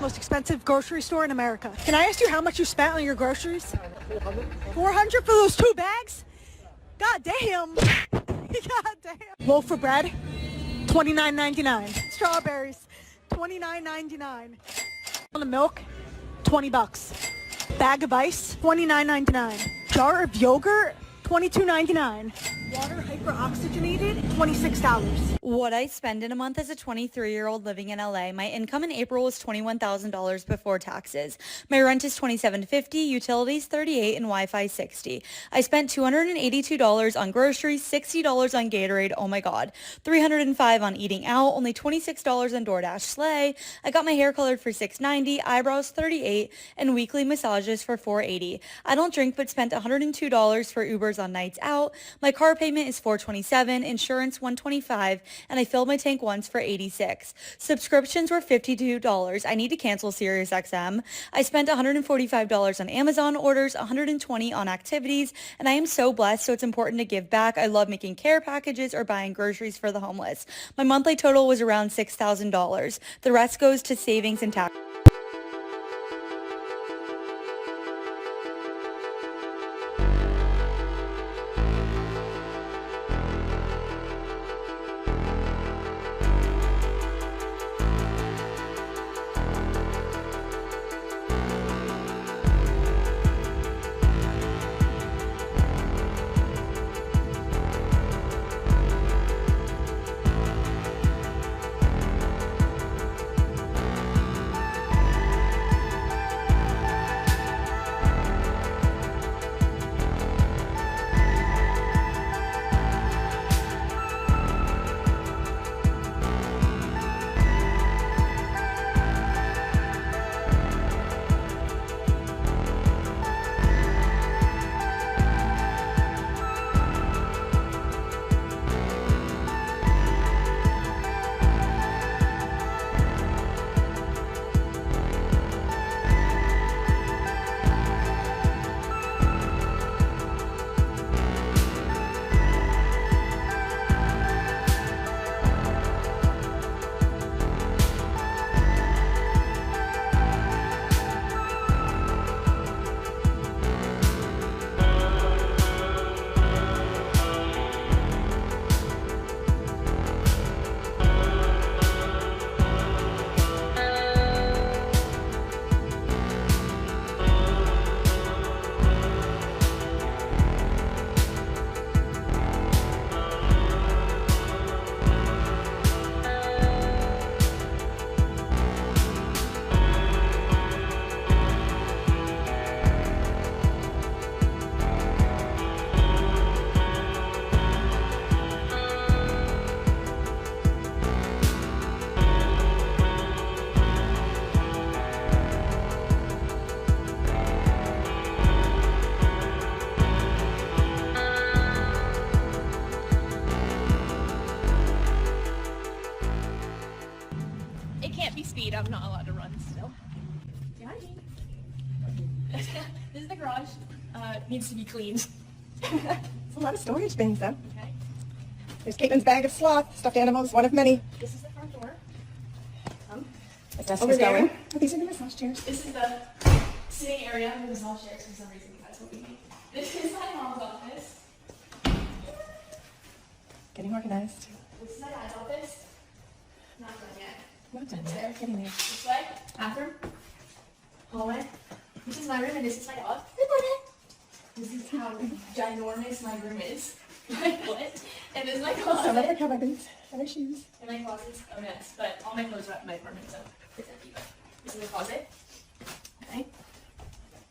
most expensive grocery store in America. Can I ask you how much you spent on your groceries? 400 for those 2 bags? God damn. God damn. Loaf of bread, $29.99. Strawberries, $29.99. On the milk, $20. Bag of ice, $29.99. Jar of yogurt, $22.99. Water hyper-oxygenated, $26. What I spend in a month as a 23-year-old living in LA, my income in April was $21,000 before taxes. My rent is $27.50, utilities $38, and Wi-Fi $60. I spent $282 on groceries, $60 on Gatorade, oh my god, $305 on eating out, only $26 on DoorDash. Slay. I got my hair colored for $6.90, eyebrows $38, and weekly massages for $4.80. I don't drink but spent $102 for Ubers on nights out. My car payment is $427, insurance $125, and I filled my tank once for $86. Subscriptions were $52. I need to cancel SiriusXM. I spent $145 on Amazon orders, $120 on activities, and I am so blessed, so it's important to give back. I love making care packages or buying groceries for the homeless. My monthly total was around $6,000. The rest goes to savings and tax. I'm not allowed to run still. This is the garage. Needs to be cleaned. It's a lot of storage bins, though. Okay. There's Caitlin's bag of sloth, stuffed animals, one of many. This is the front door. The desk Over is there. going. Oh, these are the massage chairs. This is the sitting area of the massage chairs. For some reason, that's what we need. This is my mom's office. Getting organized. This is my dad's office. Not done yet. Not done yet. Getting there. This way, bathroom, hallway. This is my room and this is my dog. This is how ginormous my room is. My foot. And this is my closet. Some of her cupboards and her shoes. And my closet's a mess, but all my clothes are at my apartment, so it's empty. But this is the closet. Okay.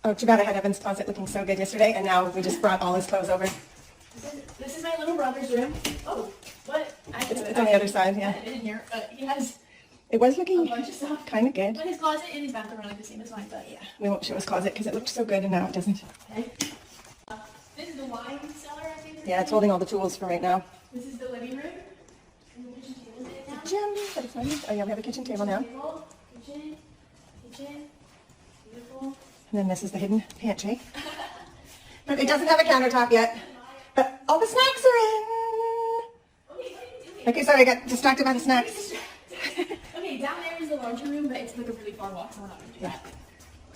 Oh, too bad I had Evan's closet looking so good yesterday, and now we just brought all his clothes over. This is my little brother's room. Oh, what? It's on the other side, yeah. In here, but he has It was looking a bunch of stuff. kind of good. But his closet and his bathroom are like the same as mine, but yeah. We won't show his closet because it looked so good, and now it doesn't. Okay. This is the wine cellar, I think. Yeah, it's holding all the tools for right now. This is the living room. And the kitchen table is now. Gym, but it's not. Oh yeah, we have a kitchen table now. Kitchen. Beautiful. And then this is the hidden pantry. But it doesn't have a countertop yet. But all the snacks are in. Okay, sorry, I got distracted by the snacks. Okay, down there is the the laundry room, but it's like a really far walk, so we're not going to do that.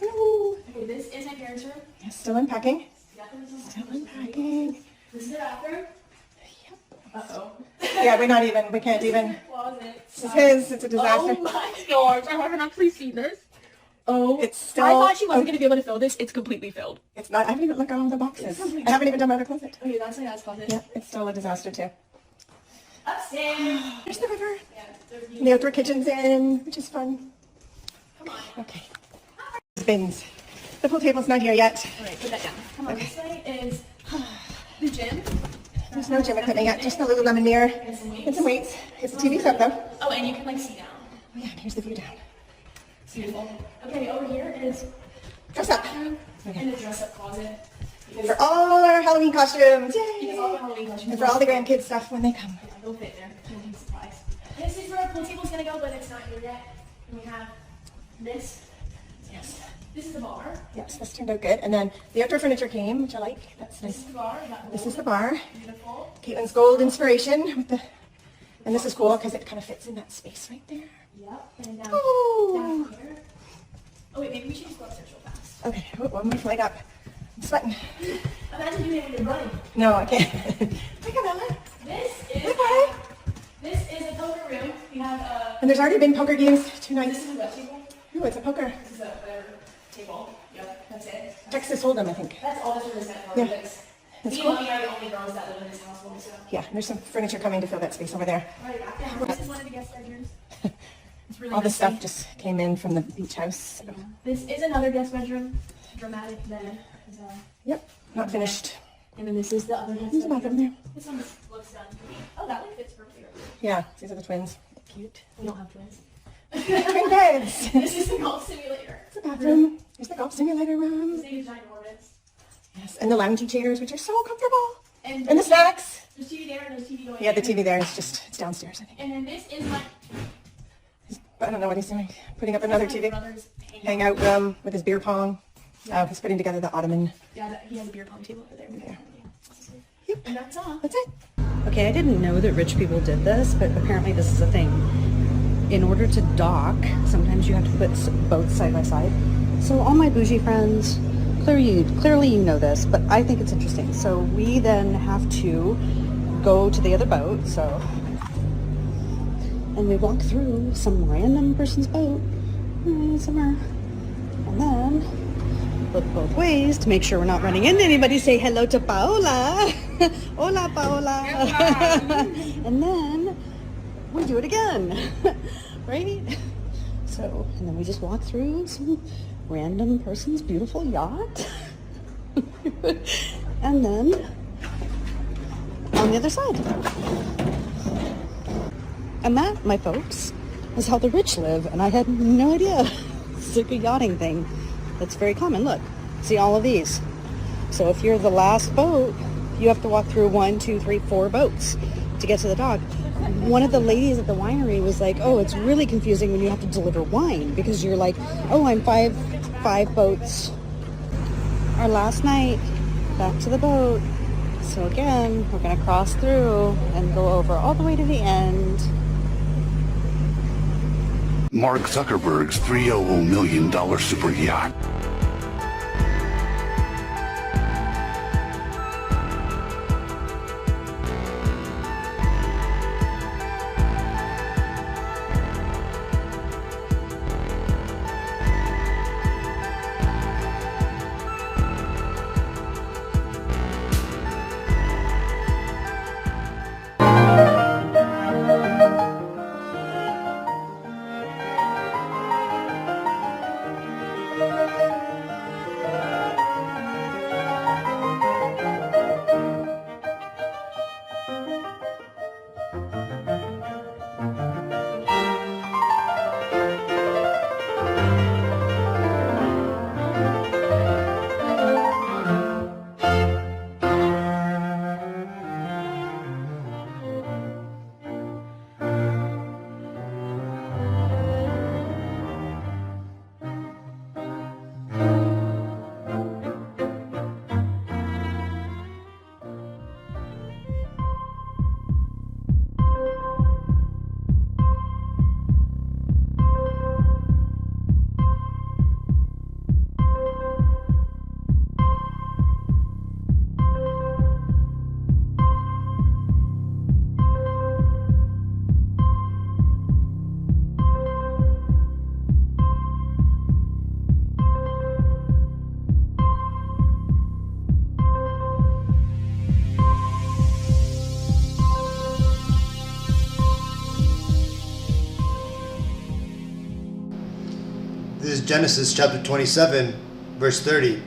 Ooh. Okay, this is my parents' room. Yes, still unpacking. Yeah, Still unpacking. this is the bathroom. Yep. Uh-oh. Yeah, we can't even. Closet. It's a disaster. Oh my gosh, I haven't actually seen this. Oh, It's still. I thought she wasn't going to be able to fill this. It's completely filled. It's not. I haven't even looked at all the boxes. I haven't even done my other closet. Okay, that's my dad's closet. Yeah, it's still a disaster too. Upstairs. There's the river. Yeah, there's And the outdoor kitchen's in, which is fun. Come on. Okay. Bins. The pool table's not here yet. All right, put that down. Come on, this way is the gym. There's no gym equipment yet, just the Lululemon mirror and some weights. Here's the TV set though. Oh, and you can like see down. Oh yeah, and here's the view down. It's beautiful. Okay, over here is Dress up. bathroom and the dress-up closet. For all our Halloween costumes. Because Yay! all the Halloween costumes. And for all the grandkids stuff when they come. Yeah, they'll fit there. Don't be surprised. This is where our pool table's gonna go, but it's not here yet. And we have this. Yes. This is the bar. Yes, this turned out good. And then the outdoor furniture came, which I like. That's This nice. is the bar. We got This is the bar. beautiful. Caitlin's gold inspiration with the, and this is cool because it kind of fits in that space right there. Yep. And down, Ooh. down here. Oh wait, maybe we should just go upstairs real fast. Okay, oh, one more flight up. I'm sweating. Imagine doing it when you're running. No, I can't. Hi, Camilla. This is a poker room. We have And there's already been poker games 2 this nights. is a web table. Ooh, it's a poker. This is a whatever table. Yep, that's it. Texas Hold'em, I think. That's all this room is meant for. Yeah. Because That's me cool. and Mommy are the only girls that live in this household, so. Yeah, and there's some furniture coming to fill that space over there. Right back down. This is one of the guest bedrooms. It's really All this messy. stuff just came in from the beach house. So. This is another guest bedroom. Dramatic bed. Yep, not finished. And then this is the other guest There's a bathroom there. This one looks done to me. Oh, that one fits perfectly. Yeah, these are the twins. Cute. We don't have twins. Twin beds. This is the golf simulator. It's a bathroom. There's the golf simulator This room. thing is ginormous. Yes, and the loungy chairs, which are so comfortable. And And the snacks. there's TV there and there's TV going Yeah, the there. TV there is just, it's downstairs, I think. And then this is my I don't know what he's doing. Putting up another my TV. brother's Hangout room with his beer pong. He's putting together the ottoman. Yeah, he has a beer pong table over there. Yep. And that's all. That's it. Okay, I didn't know that rich people did this, but apparently this is a thing. In order to dock, sometimes you have to put both side by side. So all my bougie friends, clearly you know this, but I think it's interesting. So we then have to go to the other boat, and we walk through some random person's boat somewhere, and then look both ways to make sure we're not running into anybody. Say hello to Paola. Hola, Paola. And then we do it again, right? So, and then we just walk through some random person's beautiful yacht. And then on the other side. And that, my folks, is how the rich live, and I had no idea. It's like a yachting thing. That's very common. Look, see all of these. So if you're the last boat, you have to walk through 1, 2, 3, 4 boats to get to the dock. One of the ladies at the winery was like, oh, it's really confusing when you have to deliver wine because you're like, oh, I'm five boats. Our last night, back to the boat. So again, we're going to cross through and go over all the way to the end. Mark Zuckerberg's $300 million super yacht. This is Genesis chapter 27, verse 30.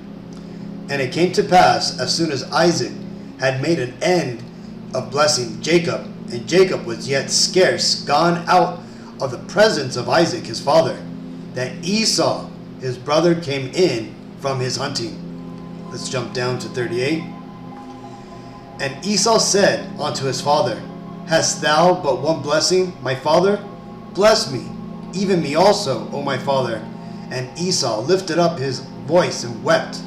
And it came to pass, as soon as Isaac had made an end of blessing Jacob, and Jacob was yet scarce gone out of the presence of Isaac his father, that Esau his brother came in from his hunting. Let's jump down to 38. And Esau said unto his father, Hast thou but one blessing, my father? Bless me, even me also, O my father. And Esau lifted up his voice and wept.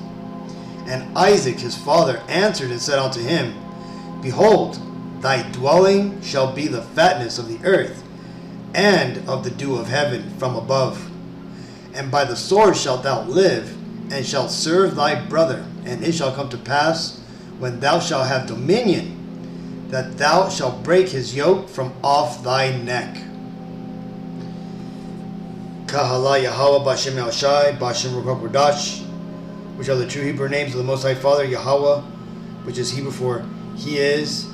And Isaac his father answered and said unto him, Behold, thy dwelling shall be the fatness of the earth, and of the dew of heaven from above. And by the sword shalt thou live, and shalt serve thy brother. And it shall come to pass, when thou shalt have dominion, that thou shalt break his yoke from off thy neck. Kahala Yahweh Bashem El Shai Bashem Ruach Kodash, which are the true Hebrew names of the Most High Father, Yahweh, which is Hebrew for He is,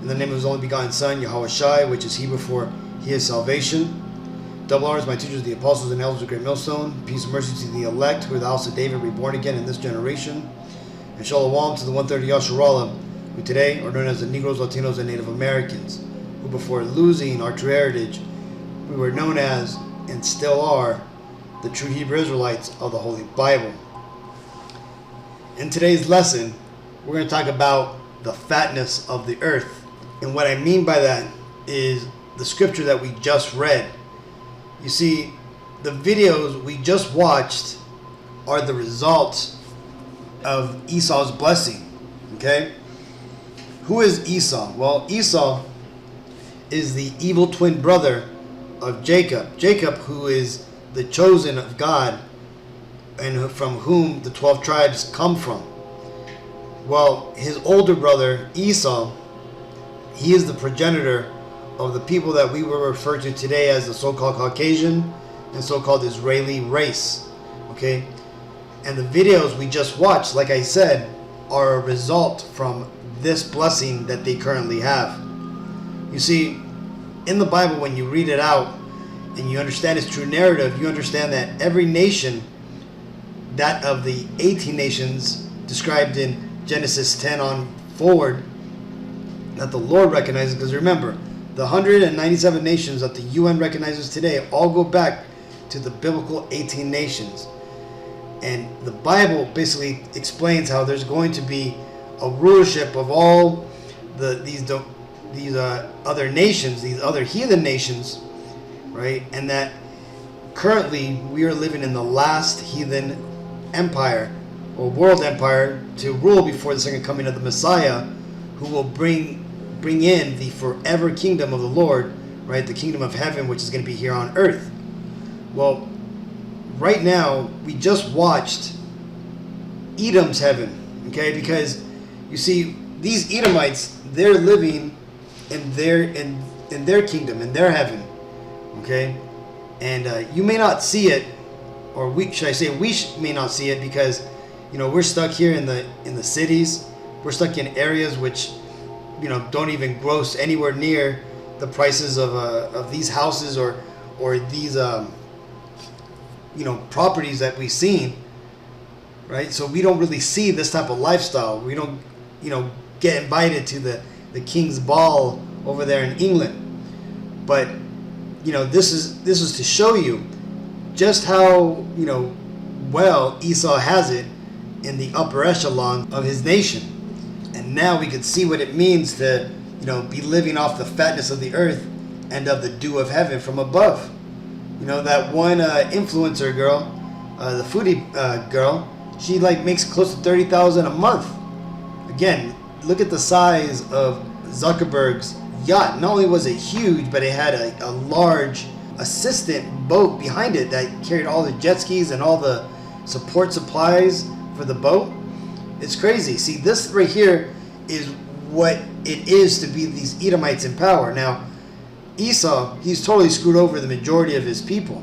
in the name of His only begotten Son, Yahweh Shai, which is Hebrew for He is salvation. Double honors, my teachers, the apostles and elders of Great Millstone. Peace and mercy to the elect, who are the house of David, reborn again in this generation. And shalom to the 130 Yasharallah, who today are known as the Negroes, Latinos, and Native Americans, who before losing our true heritage, we were known as, and still are, the true Hebrew Israelites of the Holy Bible. In today's lesson, we're going to talk about the fatness of the earth. And what I mean by that is the scripture that we just read. You see, the videos we just watched are the results of Esau's blessing. Okay? Who is Esau? Well, Esau is the evil twin brother of Jacob. Jacob, who is the chosen of God, and from whom the 12 tribes come from. Well, his older brother, Esau, he is the progenitor of the people that we will refer to today as the so-called Caucasian and so-called Israeli race. Okay? And the videos we just watched, like I said, are a result from this blessing that they currently have. You see, in the Bible, when you read it out and you understand its true narrative, you understand that every nation, that of the 18 nations described in Genesis 10 on forward, that the Lord recognizes, because remember, the 197 nations that the UN recognizes today all go back to the biblical 18 nations. And the Bible basically explains how there's going to be a rulership of all these other nations, these other heathen nations, right? And that currently we are living in the last heathen empire or world empire to rule before the second coming of the Messiah, who will bring in the forever kingdom of the Lord, right? The kingdom of heaven, which is going to be here on earth. Well, right now we just watched Edom's heaven, okay? Because you see, these Edomites, they're living in their kingdom, in their heaven, okay? And you may not see it, or we may not see it, because we're stuck here in the cities. We're stuck in areas which don't even gross anywhere near the prices of these houses or these properties that we've seen, right? So we don't really see this type of lifestyle. We don't get invited to the King's Ball over there in England. But this is to show you just how well Esau has it in the upper echelon of his nation. And now we can see what it means to be living off the fatness of the earth and of the dew of heaven from above. That one influencer girl, the foodie girl, she makes close to $30,000 a month. Again, look at the size of Zuckerberg's yacht. Not only was it huge, but it had a large assistant boat behind it that carried all the jet skis and all the support supplies for the boat. It's crazy. See, this right here is what it is to be these Edomites in power. Now, Esau, he's totally screwed over the majority of his people.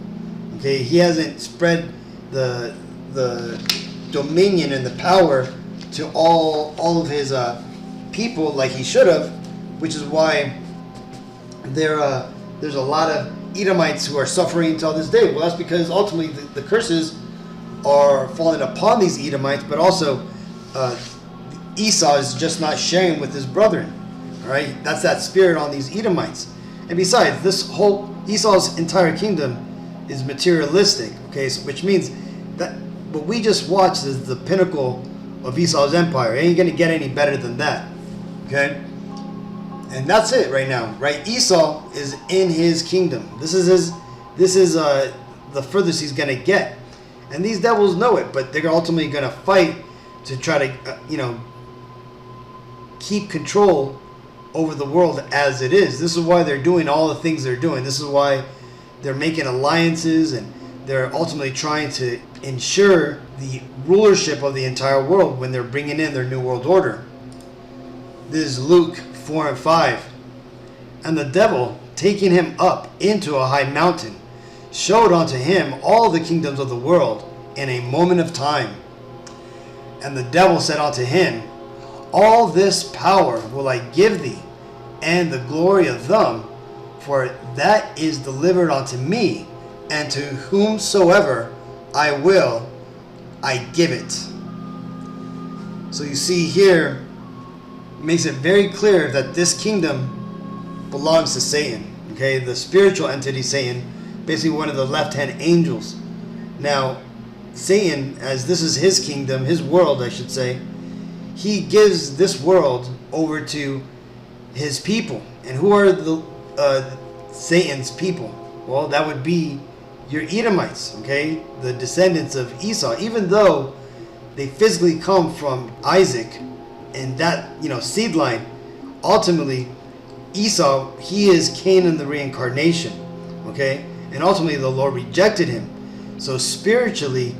Okay, he hasn't spread the dominion and the power to all of his people like he should have, which is why there's a lot of Edomites who are suffering till this day? Well, that's because ultimately the curses are falling upon these Edomites, but also Esau is just not sharing with his brethren. All right, that's that spirit on these Edomites. And besides, this whole Esau's entire kingdom is materialistic. Okay, so, which means that what we just watched is the pinnacle of Esau's empire. It ain't gonna get any better than that. Okay, and that's it right now. Right, Esau is in his kingdom. This is the furthest he's gonna get. And these devils know it, but they're ultimately going to fight to try to, keep control over the world as it is. This is why they're doing all the things they're doing. This is why they're making alliances, and they're ultimately trying to ensure the rulership of the entire world when they're bringing in their new world order. This is Luke 4 and 5. And the devil, taking him up into a high mountain, showed unto him all the kingdoms of the world in a moment of time. And the devil said unto him, all this power will I give thee, and the glory of them, for that is delivered unto me, and to whomsoever I will, I give it. So you see here, it makes it very clear that this kingdom belongs to Satan. Okay, the spiritual entity Satan, basically one of the left-hand angels. Now, Satan, as this is his kingdom, his world, I should say, he gives this world over to his people. And who are the Satan's people? Well, that would be your Edomites, okay? The descendants of Esau. Even though they physically come from Isaac and that, seed line, ultimately, Esau, he is Canaan the reincarnation, okay? And ultimately the Lord rejected him. So spiritually,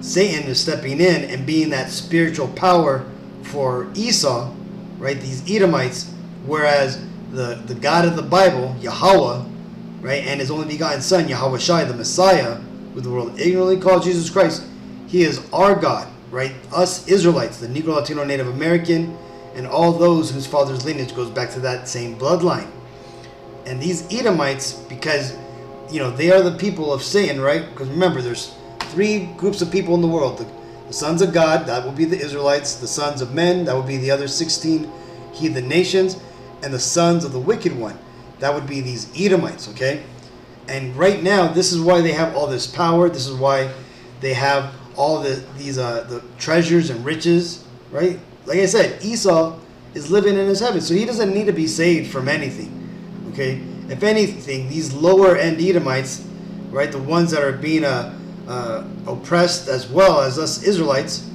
Satan is stepping in and being that spiritual power for Esau, right? These Edomites, whereas the God of the Bible, Yahweh, right, and his only begotten Son, Yahweh Shai, the Messiah, who the world ignorantly calls Jesus Christ, he is our God, right? Us Israelites, the Negro, Latino, Native American, and all those whose father's lineage goes back to that same bloodline. And these Edomites, because they are the people of Satan, right? Because remember, there's three groups of people in the world. The sons of God, that will be the Israelites. The sons of men, that would be the other 16 heathen nations. And the sons of the wicked one, that would be these Edomites, okay? And right now, this is why they have all this power. This is why they have all these treasures and riches, right? Like I said, Esau is living in his heaven, so he doesn't need to be saved from anything, okay? If anything, these lower end Edomites, right, the ones that are being oppressed as well as us Israelites,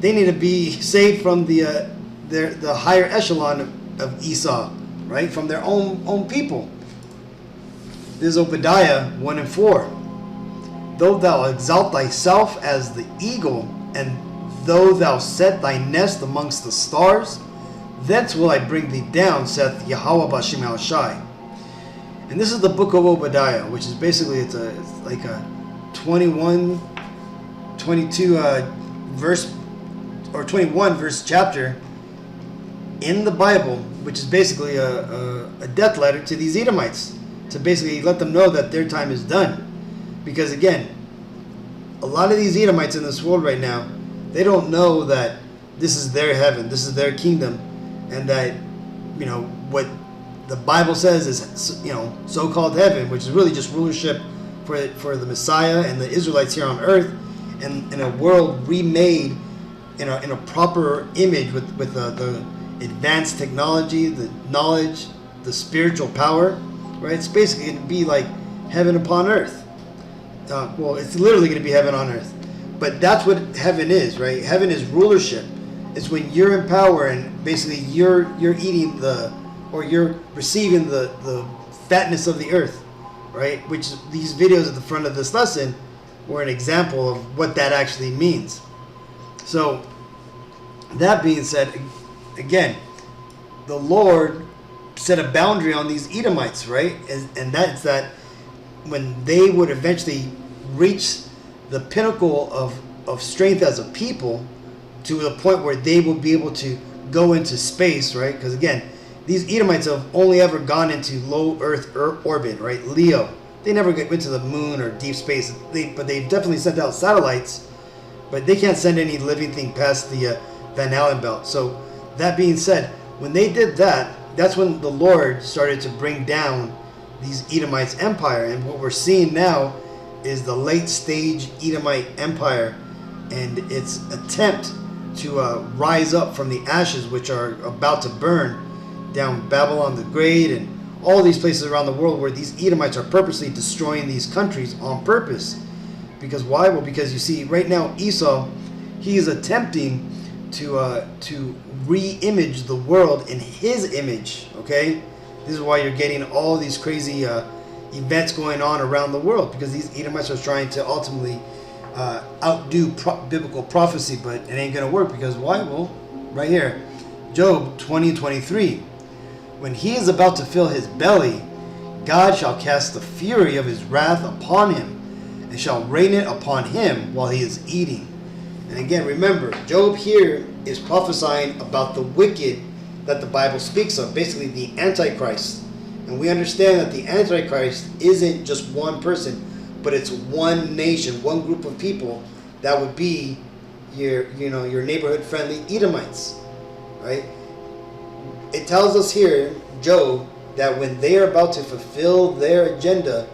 they need to be saved from the higher echelon of Esau, right, from their own people. This is Obadiah 1 and 4. Though thou exalt thyself as the eagle, and though thou set thy nest amongst the stars, thence will I bring thee down, saith Yahweh Bashim El Shai. And this is the book of Obadiah, which is basically, it's like a 21, 22 verse, or 21 verse chapter in the Bible, which is basically a death letter to these Edomites, to basically let them know that their time is done. Because again, a lot of these Edomites in this world right now, they don't know that this is their heaven, this is their kingdom, and that, what the Bible says is, so-called heaven, which is really just rulership for the Messiah and the Israelites here on earth, and in a world remade in a proper image with the advanced technology, the knowledge, the spiritual power, right? It's basically going to be like heaven upon earth. Well, it's literally going to be heaven on earth. But that's what heaven is, right? Heaven is rulership. It's when you're in power and basically you're eating you're receiving the fatness of the earth, right? Which these videos at the front of this lesson were an example of what that actually means. So, that being said, again, the Lord set a boundary on these Edomites, right? And that's that when they would eventually reach the pinnacle of strength as a people, to the point where they will be able to go into space, right? Because again, these Edomites have only ever gone into low Earth orbit, right? Leo, They never went to the moon or deep space. But they definitely sent out satellites. But they can't send any living thing past the Van Allen belt. So that being said, when they did that, that's when the Lord started to bring down these Edomites' empire. And what we're seeing now is the late stage Edomite empire and its attempt to rise up from the ashes, which are about to burn down Babylon the Great and all these places around the world where these Edomites are purposely destroying these countries on purpose. Because why? Well, because you see, right now Esau, he is attempting to re-image the world in his image. Okay, this is why you're getting all these crazy events going on around the world, because these Edomites are trying to ultimately outdo biblical prophecy, but it ain't gonna work. Because why? Well, right here, Job 20:23. When he is about to fill his belly, God shall cast the fury of his wrath upon him, and shall rain it upon him while he is eating. And again, remember, Job here is prophesying about the wicked that the Bible speaks of, basically the Antichrist. And we understand that the Antichrist isn't just one person, but it's one nation, one group of people that would be your neighborhood friendly Edomites, right? It tells us here, Job, that when they are about to fulfill their agenda,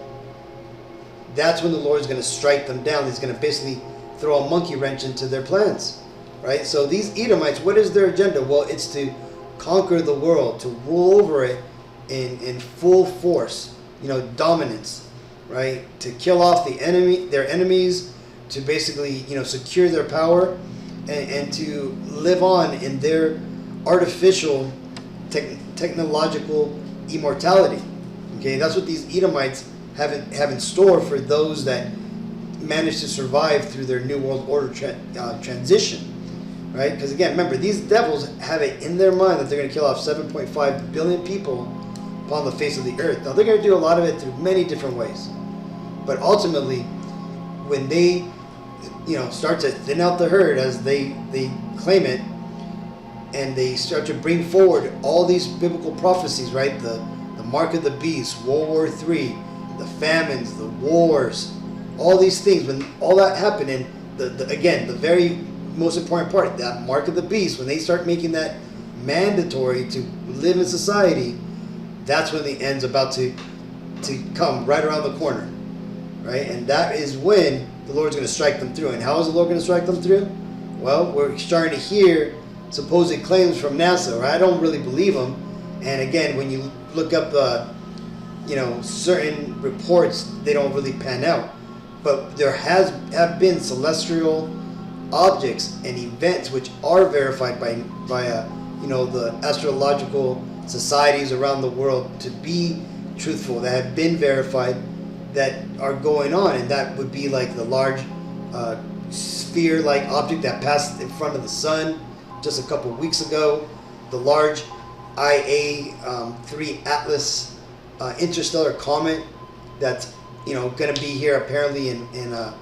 that's when the Lord is going to strike them down. He's going to basically throw a monkey wrench into their plans, right? So these Edomites, what is their agenda? Well, it's to conquer the world, to rule over it in full force, dominance, right? To kill off their enemies, to basically, secure their power, and to live on in their artificial technological immortality. Okay, that's what these Edomites have in store for those that manage to survive through their New World Order transition, right? Because again, remember, these devils have it in their mind that they're going to kill off 7.5 billion people upon the face of the earth. Now, they're going to do a lot of it through many different ways, but ultimately, when they, start to thin out the herd, as they claim it, and they start to bring forward all these biblical prophecies, right? The mark of the beast, World War III, the famines, the wars, all these things. When all that happened, and the very most important part, that mark of the beast, when they start making that mandatory to live in society, that's when the end's about to come right around the corner, right? And that is when the Lord's going to strike them through. And how is the Lord going to strike them through? Well, we're starting to hear supposed claims from NASA, right? I don't really believe them. And again, when you look up, certain reports, they don't really pan out. But there have been celestial objects and events which are verified by the astrological societies around the world to be truthful, that have been verified, that are going on, and that would be like the large sphere-like object that passed in front of the sun just a couple weeks ago, the large IA-3 Atlas interstellar comet that's going to be here apparently in the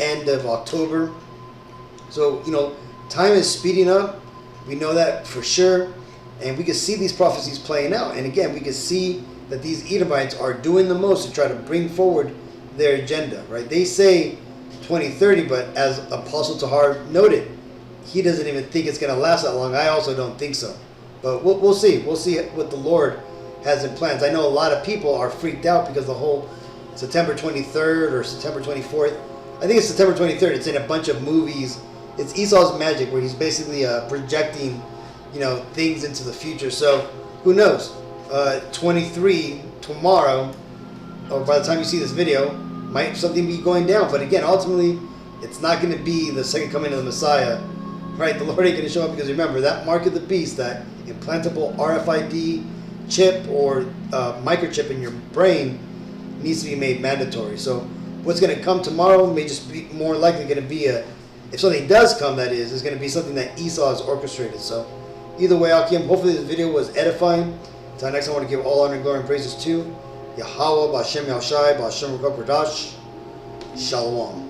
end of October. So time is speeding up. We know that for sure, and we can see these prophecies playing out. And again, we can see that these Edomites are doing the most to try to bring forward their agenda. Right? They say 2030, but as Apostle Tahar noted, he doesn't even think it's going to last that long. I also don't think so. But we'll see. We'll see what the Lord has in plans. I know a lot of people are freaked out because the whole September 23rd or September 24th, I think it's September 23rd. It's in a bunch of movies. It's Esau's Magic, where he's basically projecting, things into the future. So who knows? 23 tomorrow, or by the time you see this video, might something be going down. But again, ultimately, it's not going to be the second coming of the Messiah. Right, the Lord ain't going to show up, because remember, that mark of the beast, that implantable RFID chip or microchip in your brain, needs to be made mandatory. So what's going to come tomorrow may just be more likely going to be if something does come, that is going to be something that Esau has orchestrated. So either way, Akim, hopefully this video was edifying. Until next time, I want to give all honor and glory and praises to Yahweh, Ba'Shem Yahushai, Ba'Shem Ruach Kodesh. Shalom.